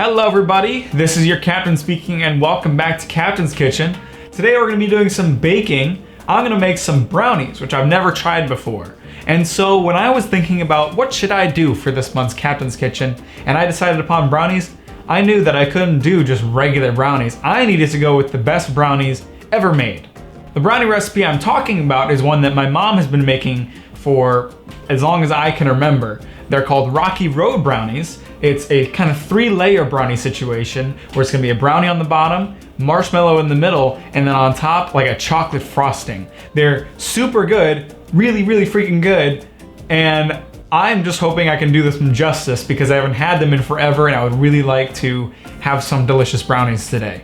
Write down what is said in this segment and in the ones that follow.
Hello everybody, this is your Captain speaking and welcome back to Captain's Kitchen. Today we're going to be doing some baking. I'm going to make some brownies, which I've never tried before. And so when I was thinking about what should I do for this month's Captain's Kitchen, and I decided upon brownies, I knew that I couldn't do just regular brownies. I needed to go with the best brownies ever made. The brownie recipe I'm talking about is one that my mom has been making for as long as I can remember. They're called Rocky Road Brownies. It's a kind of 3-layer brownie situation where it's gonna be a brownie on the bottom, marshmallow in the middle, and then on top, like a chocolate frosting. They're super good, really, really freaking good, and I'm just hoping I can do them justice because I haven't had them in forever and I would really like to have some delicious brownies today.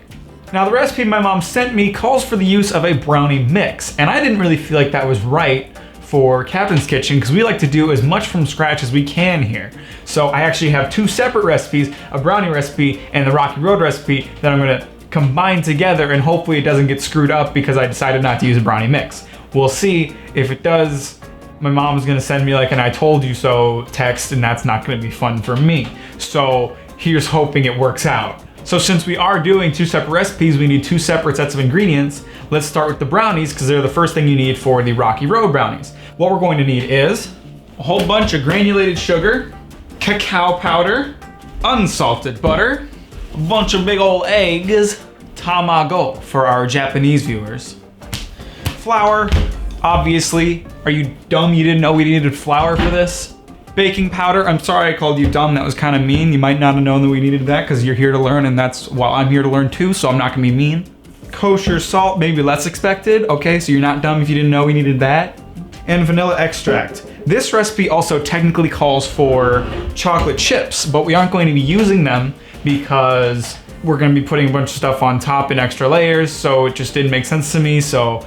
Now the recipe my mom sent me calls for the use of a brownie mix, and I didn't really feel like that was right for Captain's Kitchen because we like to do as much from scratch as we can here. So I actually have 2 separate recipes, a brownie recipe and the Rocky Road recipe that I'm gonna combine together, and hopefully it doesn't get screwed up because I decided not to use a brownie mix. We'll see. If it does, my mom's gonna send me like an I told you so text, and that's not gonna be fun for me. So here's hoping it works out. So since we are doing 2 separate recipes, we need 2 separate sets of ingredients. Let's start with the brownies because they're the first thing you need for the Rocky Road brownies. What we're going to need is a whole bunch of granulated sugar, cacao powder, unsalted butter, a bunch of big old eggs, tamago for our Japanese viewers, flour, obviously. Are you dumb? You didn't know we needed flour for this? Baking powder, I'm sorry I called you dumb, that was kind of mean. You might not have known that we needed that because you're here to learn, and that's, well, I'm here to learn too, so I'm not gonna be mean. Kosher salt, maybe less expected. Okay, so you're not dumb if you didn't know we needed that. And vanilla extract. This recipe also technically calls for chocolate chips, but we aren't going to be using them because we're gonna be putting a bunch of stuff on top in extra layers, so it just didn't make sense to me, so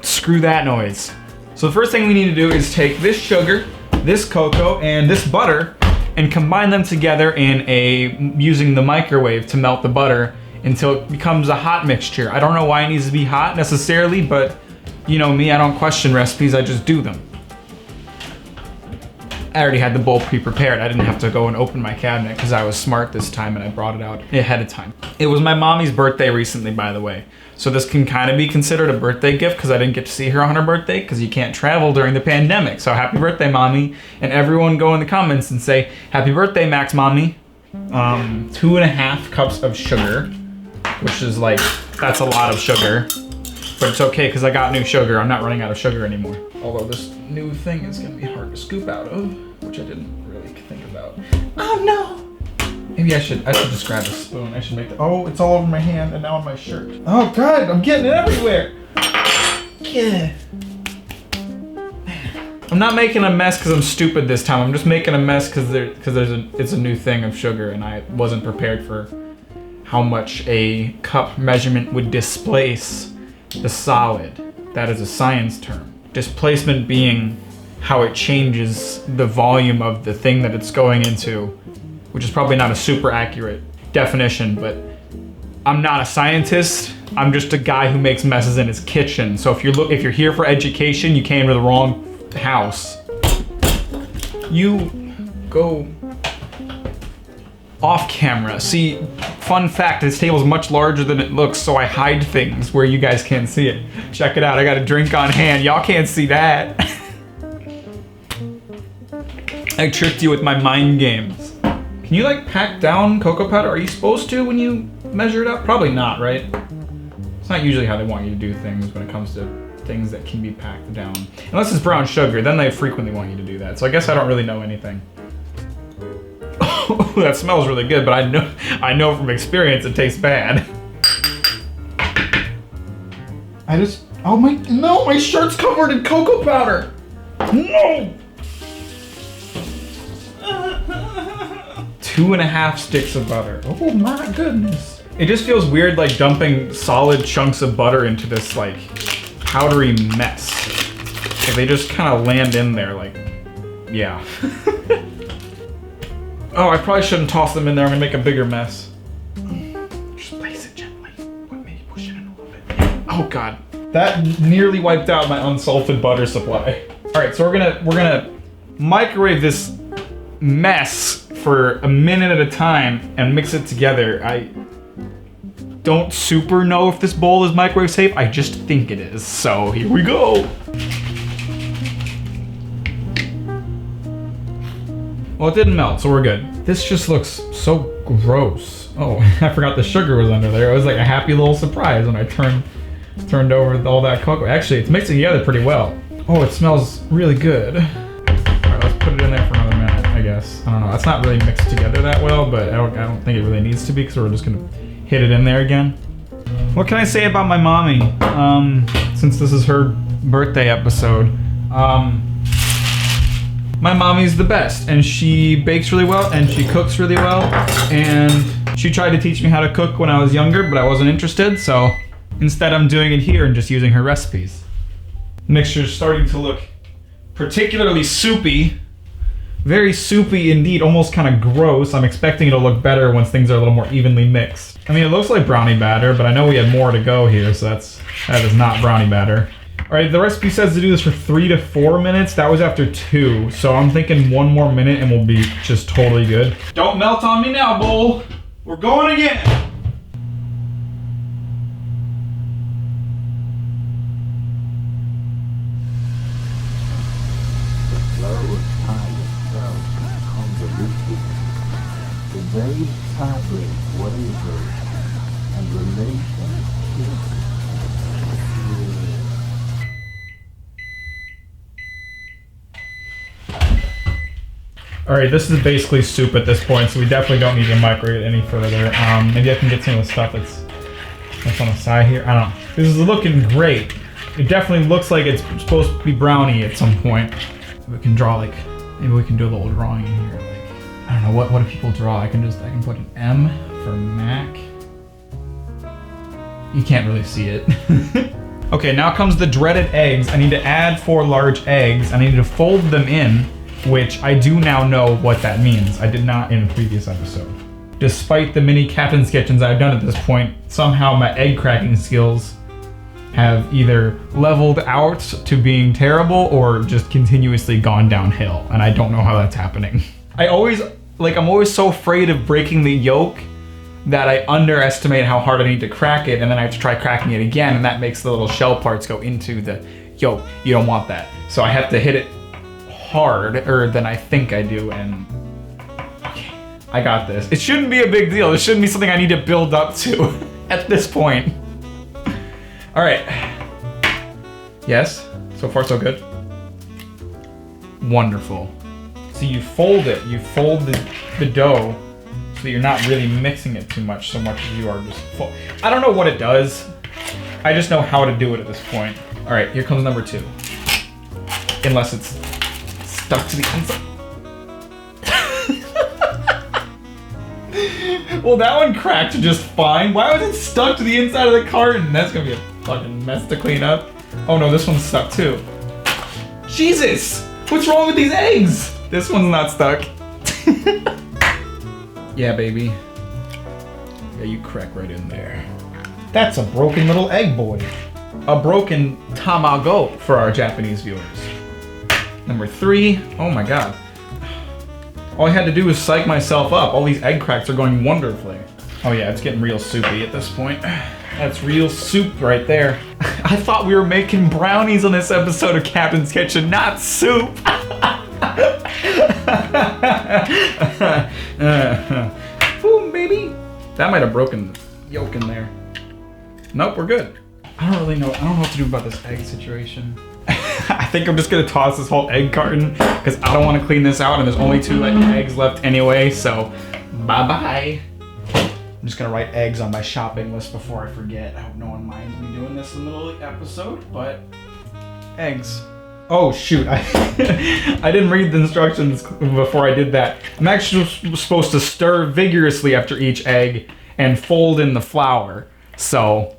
screw that noise. So the first thing we need to do is take this sugar, this cocoa, and this butter and combine them together using the microwave to melt the butter until it becomes a hot mixture. I don't know why it needs to be hot necessarily, but you know me, I don't question recipes, I just do them. I already had the bowl pre-prepared. I didn't have to go and open my cabinet because I was smart this time and I brought it out ahead of time. It was my mommy's birthday recently, by the way. So this can kind of be considered a birthday gift because I didn't get to see her on her birthday because you can't travel during the pandemic. So happy birthday, mommy. And everyone go in the comments and say, happy birthday, Max mommy. 2.5 cups of sugar, which is like, that's a lot of sugar. But it's okay because I got new sugar. I'm not running out of sugar anymore. Although this new thing is gonna be hard to scoop out of, which I didn't really think about. Oh no! Maybe I should just grab a spoon. I should make oh, it's all over my hand and now on my shirt. Oh God, I'm getting it everywhere. Yeah. I'm not making a mess because I'm stupid this time. I'm just making a mess because it's a new thing of sugar and I wasn't prepared for how much a cup measurement would displace the solid. That is a science term. Displacement being how it changes the volume of the thing that it's going into, which is probably not a super accurate definition, but I'm not a scientist. I'm just a guy who makes messes in his kitchen. So if you're here for education, you came to the wrong house. You go off camera. See, fun fact, this table is much larger than it looks, so I hide things where you guys can't see it. Check it out, I got a drink on hand. Y'all can't see that. I tricked you with my mind games. Can you like pack down cocoa powder? Are you supposed to when you measure it up? Probably not, right? It's not usually how they want you to do things when it comes to things that can be packed down. Unless it's brown sugar, then they frequently want you to do that. So I guess I don't really know anything. That smells really good, but I know from experience it tastes bad. No, my shirt's covered in cocoa powder. No. 2.5 sticks of butter. Oh my goodness. It just feels weird like dumping solid chunks of butter into this like powdery mess. If they just kind of land in there like, yeah. Oh, I probably shouldn't toss them in there. I'm gonna make a bigger mess. Just place it gently. Maybe push it in a little bit. Oh God, that nearly wiped out my unsalted butter supply. All right, so we're gonna microwave this mess for a minute at a time and mix it together. I don't super know if this bowl is microwave safe. I just think it is. So here we go. Well, it didn't melt, so we're good. This just looks so gross. Oh, I forgot the sugar was under there. It was like a happy little surprise when I turned over all that cocoa. Actually, it's mixing together pretty well. Oh, it smells really good. All right, let's put it in there for another minute, I guess. I don't know, it's not really mixed together that well, but I don't think it really needs to be, because we're just gonna hit it in there again. What can I say about my mommy? Since this is her birthday episode, my mommy's the best, and she bakes really well, and she cooks really well, and she tried to teach me how to cook when I was younger, but I wasn't interested, so instead I'm doing it here and just using her recipes. Mixture's starting to look particularly soupy. Very soupy indeed, almost kind of gross. I'm expecting it'll look better once things are a little more evenly mixed. I mean, it looks like brownie batter, but I know we have more to go here, so that is not brownie batter. All right, the recipe says to do this for 3 to 4 minutes. That was after 2, so I'm thinking 1 more minute and we'll be just totally good. Don't melt on me now, bowl. We're going again. Very fabric, whatever, and relation. All right, this is basically soup at this point, so we definitely don't need to microwave it any further. Maybe I can get some of the stuff that's on the side here. I don't know. This is looking great. It definitely looks like it's supposed to be brownie at some point. So we can draw like, maybe we can do a little drawing in here. I don't know, what do people draw? I can put an M for Mack. You can't really see it. Okay, now comes the dreaded eggs. I need to add 4 large eggs. I need to fold them in, which I do now know what that means. I did not in a previous episode. Despite the many Captain's Kitchens I've done at this point, somehow my egg cracking skills have either leveled out to being terrible or just continuously gone downhill, and I don't know how that's happening. I'm always so afraid of breaking the yolk that I underestimate how hard I need to crack it, and then I have to try cracking it again, and that makes the little shell parts go into the yolk. You don't want that. So I have to hit it harder than I think I do, and okay, I got this. It shouldn't be a big deal. It shouldn't be something I need to build up to at this point. All right. Yes, so far so good. Wonderful. So you fold it, you fold the dough so that you're not really mixing it too much, so much as you are just full. I don't know what it does. I just know how to do it at this point. All right, here comes number 2. Unless it's stuck to the inside. Well, that one cracked just fine. Why was it stuck to the inside of the carton? That's gonna be a fucking mess to clean up. Oh no, this one's stuck too. Jesus, what's wrong with these eggs? This one's not stuck. Yeah, baby. Yeah, you crack right in there. That's a broken little egg boy. A broken tamago for our Japanese viewers. Number 3, oh my God. All I had to do was psych myself up. All these egg cracks are going wonderfully. Oh yeah, it's getting real soupy at this point. That's real soup right there. I thought we were making brownies on this episode of Captain's Kitchen, not soup. Boom, baby. That might have broken the yolk in there. Nope, we're good. I don't really know. I don't know what to do about this egg situation. I think I'm just gonna toss this whole egg carton because I don't want to clean this out, and there's only 2 eggs left anyway. So, bye-bye. I'm just gonna write eggs on my shopping list before I forget. I hope no one minds me doing this in the middle of the episode, but eggs. Oh shoot, I didn't read the instructions before I did that. I'm actually supposed to stir vigorously after each egg and fold in the flour. So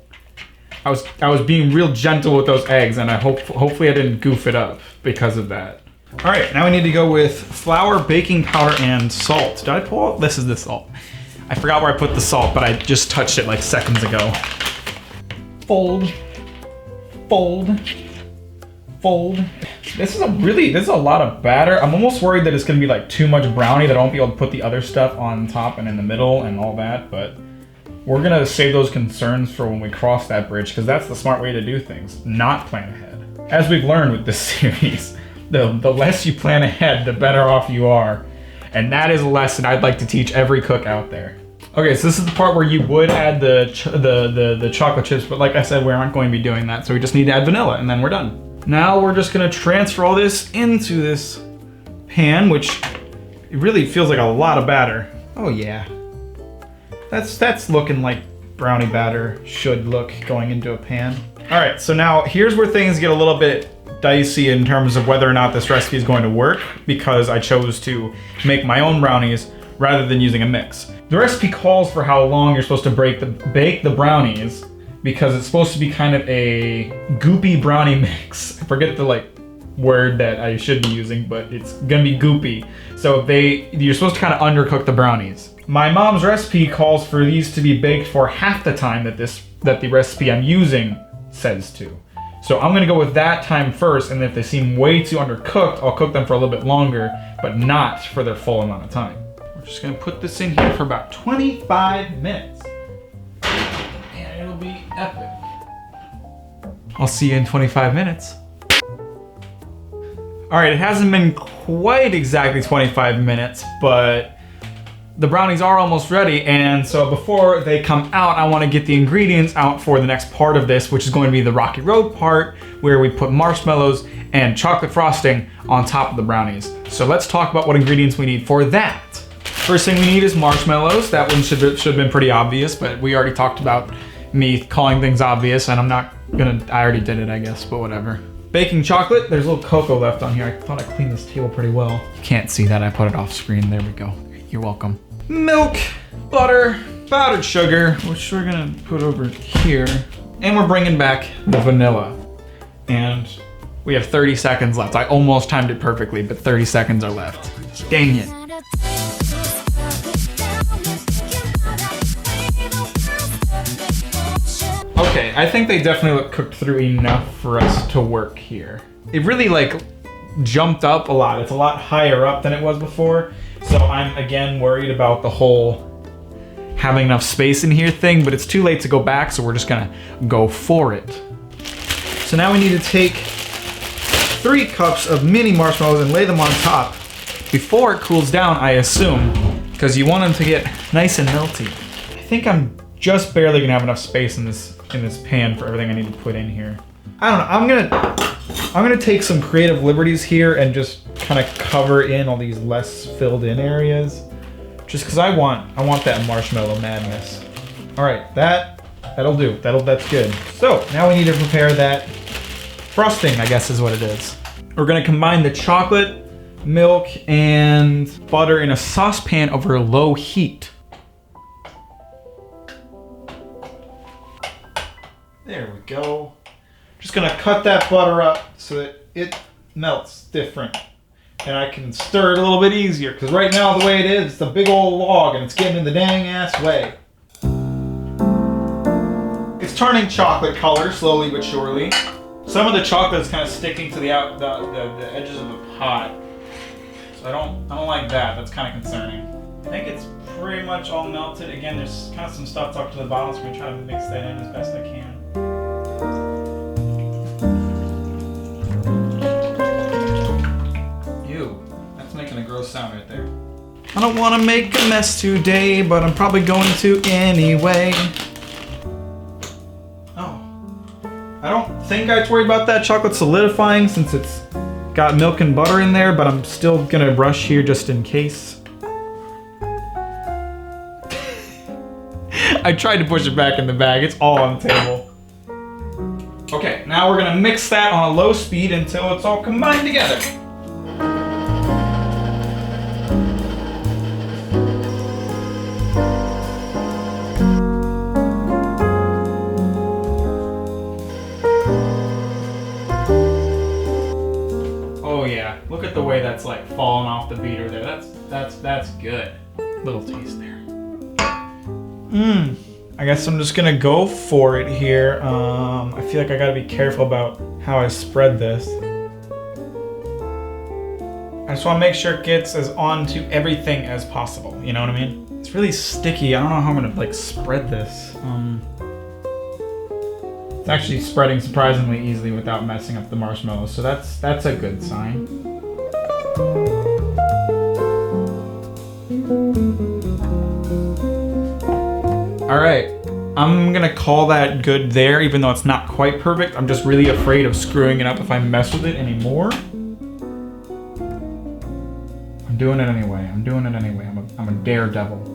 I was being real gentle with those eggs, and I hopefully I didn't goof it up because of that. All right, now we need to go with flour, baking powder, and salt. Did I pull out? This is the salt. I forgot where I put the salt, but I just touched it like seconds ago. Fold, fold, fold. This is a lot of batter. I'm almost worried that it's gonna be like too much brownie that I won't be able to put the other stuff on top and in the middle and all that, but we're gonna save those concerns for when we cross that bridge, because that's the smart way to do things, not plan ahead. As we've learned with this series, the less you plan ahead, the better off you are. And that is a lesson I'd like to teach every cook out there. Okay, so this is the part where you would add the chocolate chips, but like I said, we aren't going to be doing that, so we just need to add vanilla, and then we're done. Now we're just gonna transfer all this into this pan, which it really feels like a lot of batter. Oh yeah. That's looking like brownie batter should look going into a pan. All right, so now here's where things get a little bit dicey in terms of whether or not this recipe is going to work, because I chose to make my own brownies rather than using a mix. The recipe calls for how long you're supposed to bake the brownies, because it's supposed to be kind of a goopy brownie mix. I forget the word that I should be using, but it's gonna be goopy. So you're supposed to kind of undercook the brownies. My mom's recipe calls for these to be baked for half the time that the recipe I'm using says to. So I'm gonna go with that time first, and if they seem way too undercooked, I'll cook them for a little bit longer, but not for their full amount of time. We're just gonna put this in here for about 25 minutes. And it'll be epic. I'll see you in 25 minutes. All right, it hasn't been quite exactly 25 minutes, but the brownies are almost ready, and so before they come out, I want to get the ingredients out for the next part of this, which is going to be the Rocky Road part, where we put marshmallows and chocolate frosting on top of the brownies. So let's talk about what ingredients we need for that. First thing we need is marshmallows. That one should have been pretty obvious, but we already talked about me calling things obvious, and I already did it, I guess, but whatever. Baking chocolate, there's a little cocoa left on here. I thought I cleaned this table pretty well. You can't see that, I put it off screen. There we go. You're welcome. Milk, butter, powdered sugar, which we're gonna put over here. And we're bringing back the vanilla. And we have 30 seconds left. I almost timed it perfectly, but 30 seconds are left. Dang it. Okay, I think they definitely look cooked through enough for us to work here. It really jumped up a lot. It's a lot higher up than it was before. So I'm again worried about the whole having enough space in here thing, but it's too late to go back, so we're just gonna go for it. So now we need to take 3 cups of mini marshmallows and lay them on top before it cools down, I assume, because you want them to get nice and melty. I think I'm just barely gonna have enough space in this pan for everything I need to put in here. I don't know, I'm gonna take some creative liberties here and just kind of cover in all these less filled in areas, just because I want that marshmallow madness. All right, that'll do. That's good. So now we need to prepare that frosting, I guess is what it is. We're gonna combine the chocolate, milk, and butter in a saucepan over low heat. There we go. Just gonna cut that butter up so that it melts different. And I can stir it a little bit easier, because right now the way it is, it's a big old log and it's getting in the dang ass way. It's turning chocolate color slowly but surely. Some of the chocolate is kind of sticking to the edges of the pot. So I don't like that. That's kind of concerning. I think it's pretty much all melted. Again, there's kind of some stuff tucked to the bottom, so I'm gonna try to mix that in as best I can. Making a gross sound right there. I don't want to make a mess today, but I'm probably going to anyway. Oh. I don't think I have to worry about that chocolate solidifying since it's got milk and butter in there, but I'm still gonna brush here just in case. I tried to push it back in the bag. It's all on the table. Okay, now we're gonna mix that on a low speed until it's all combined together. Look at the way that's falling off the beater there. That's good. Little taste there. I guess I'm just gonna go for it here. I feel like I gotta be careful about how I spread this. just want to make sure it gets as onto everything as possible. You know what I mean? It's really sticky. I don't know how I'm gonna like spread this. It's actually spreading surprisingly easily without messing up the marshmallows, so that's a good sign. All right, I'm gonna call that good there, even though it's not quite perfect. I'm just really afraid of screwing it up if I mess with it anymore. I'm doing it anyway. I'm a daredevil.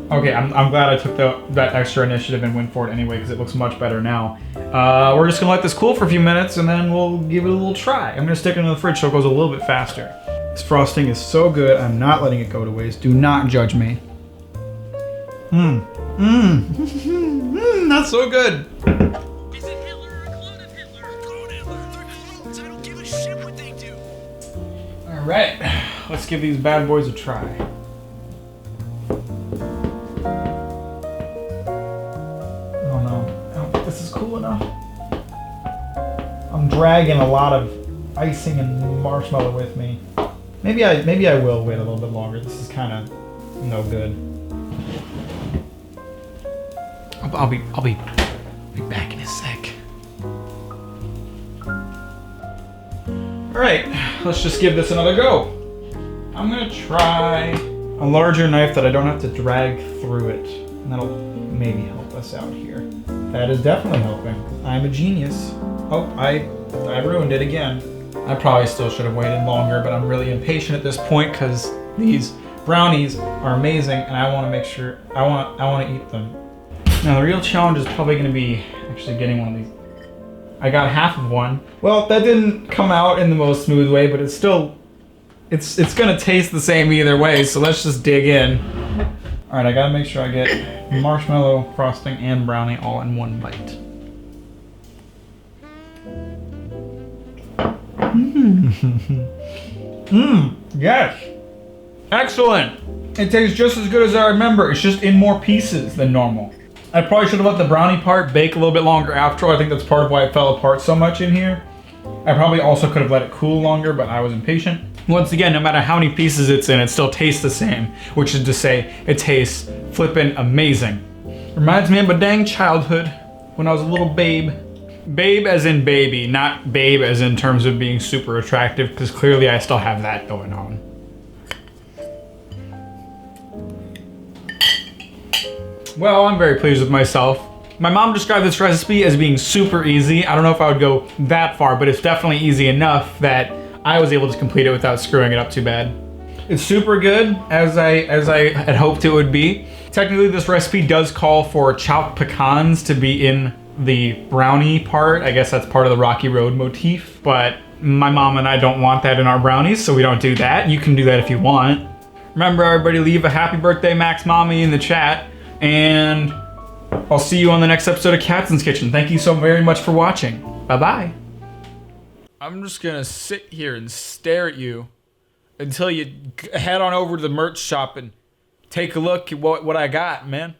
Okay, I'm glad I took that extra initiative and went for it anyway, because it looks much better now. We're just gonna let this cool for a few minutes and then we'll give it a little try. I'm gonna stick it in the fridge so it goes a little bit faster. This frosting is so good, I'm not letting it go to waste. Do not judge me. That's so good. Is it Hitler or a clone of Hitler? Clone Hitler. They're clones. I don't give a shit what they do. All right, let's give these bad boys a try. Oh no, I don't think this is cool enough. I'm dragging a lot of icing and marshmallow with me. Maybe I will wait a little bit longer. This is kind of no good. I'll be back in a sec. All right, let's just give this another go. I'm gonna try a larger knife that I don't have to drag through it, and that'll maybe help us out here. That is definitely helping. I'm a genius. Oh, I ruined it again. I probably still should have waited longer, but I'm really impatient at this point because these brownies are amazing, and I want to make sure I want to eat them. Now the real challenge is probably going to be actually getting one of these. I got half of one. Well, that didn't come out in the most smooth way, but it's still, it's going to taste the same either way, so let's just dig in. All right, I got to make sure I get marshmallow, frosting, and brownie all in one bite. Yes. Excellent. It tastes just as good as I remember. It's just in more pieces than normal. I probably should have let the brownie part bake a little bit longer after all. I think that's part of why it fell apart so much in here. I probably also could have let it cool longer, but I was impatient. Once again, no matter how many pieces it's in, it still tastes the same, which is to say, it tastes flippin' amazing. Reminds me of my dang childhood when I was a little babe. Babe as in baby, not babe as in terms of being super attractive, because clearly I still have that going on. Well, I'm very pleased with myself. My mom described this recipe as being super easy. I don't know if I would go that far, but it's definitely easy enough that I was able to complete it without screwing it up too bad. It's super good, as I had hoped it would be. Technically, this recipe does call for chopped pecans to be in the brownie part. I guess that's part of the Rocky Road motif, but my mom and I don't want that in our brownies, so we don't do that. You can do that if you want. Remember, everybody, leave a happy birthday Max Mommy in the chat, and I'll see you on the next episode of Captain's Kitchen. Thank you so very much for watching. Bye-bye. I'm just gonna sit here and stare at you until you head on over to the merch shop and take a look at what I got, man.